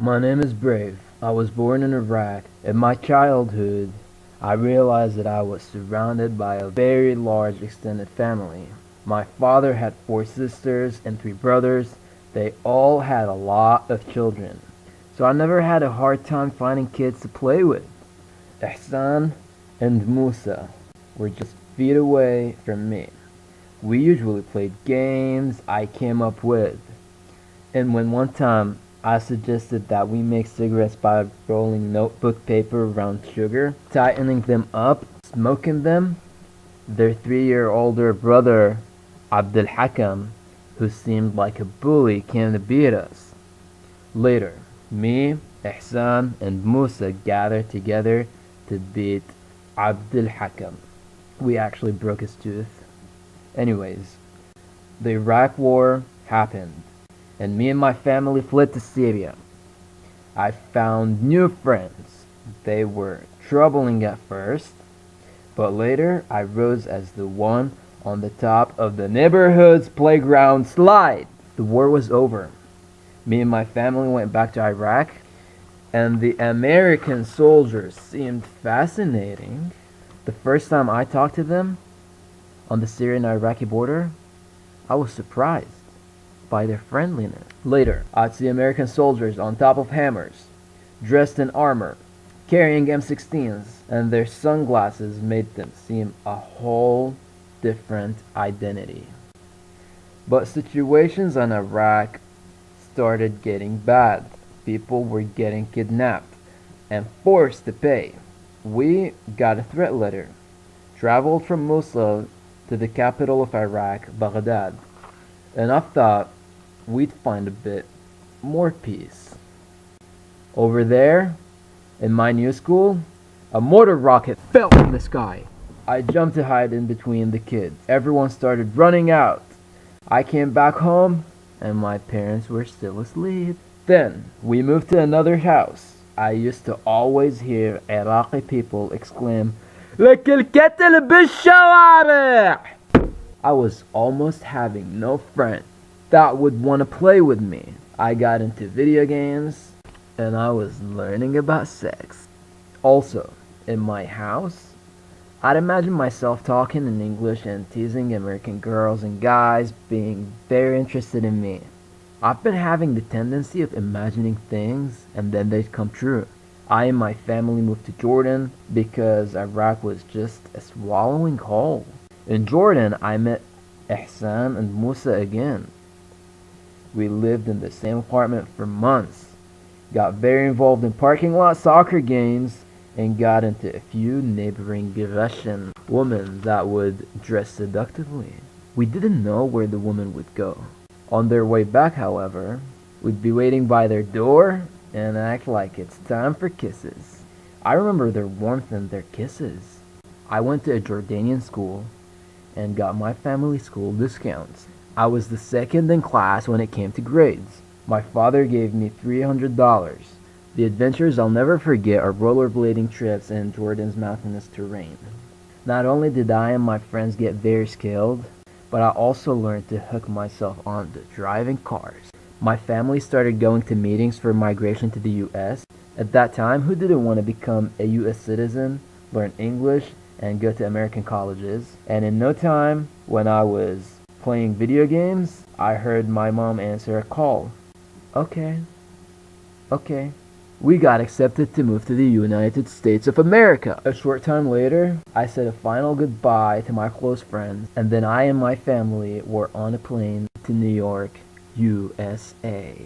My name is Brave. I was born in Iraq. In my childhood, I realized that I was surrounded by a very large extended family. My father had 4 sisters and 3 brothers. They all had a lot of children. So I never had a hard time finding kids to play with. Ihsan and Musa were just feet away from me. We usually played games I came up with. And when one time I suggested that we make cigarettes by rolling notebook paper around sugar, tightening them up, smoking them, their 3-year older brother, Abdul Hakam, who seemed like a bully, came to beat us. Later, me, Ihsan, and Musa gathered together to beat Abdul Hakam. We actually broke his tooth. Anyways, the Iraq War happened, and me and my family fled to Syria. I found new friends. They were troubling at first, but later I rose as the one on the top of the neighborhood's playground slide. The war was over. Me and my family went back to Iraq, and the American soldiers seemed fascinating. The first time I talked to them on the Syrian-Iraqi border, I was surprised by their friendliness. Later, I'd see American soldiers on top of hammers, dressed in armor, carrying M16s, and their sunglasses made them seem a whole different identity. But situations in Iraq started getting bad. People were getting kidnapped and forced to pay. We got a threat letter, traveled from Mosul to the capital of Iraq, Baghdad, and I thought we'd find a bit more peace. Over there, in my new school, a mortar rocket fell from the sky. I jumped to hide in between the kids. Everyone started running out. I came back home, and my parents were still asleep. Then, we moved to another house. I used to always hear Iraqi people exclaim, "لك الكتل بالشوارع!" I was almost having no friend that would want to play with me. I got into video games, and I was learning about sex. Also, in my house, I'd imagine myself talking in English and teasing American girls and guys being very interested in me. I've been having the tendency of imagining things and then they'd come true. I and my family moved to Jordan because Iraq was just a swallowing whole. In Jordan, I met Ihsan and Musa again. We lived in the same apartment for months, got very involved in parking lot soccer games, and got into a few neighboring Russian women that would dress seductively. We didn't know where the women would go. On their way back, however, we'd be waiting by their door and act like it's time for kisses. I remember their warmth and their kisses. I went to a Jordanian school and got my family school discounts. I was the second in class when it came to grades. My father gave me $300. The adventures I'll never forget are rollerblading trips in Jordan's mountainous terrain. Not only did I and my friends get very skilled, but I also learned to hook myself onto driving cars. My family started going to meetings for migration to the US. At that time, who didn't want to become a US citizen, learn English, and go to American colleges? And in no time, when I was playing video games, I heard my mom answer a call. Okay. We got accepted to move to the United States of America. A short time later, I said a final goodbye to my close friends, and then I and my family were on a plane to New York, USA.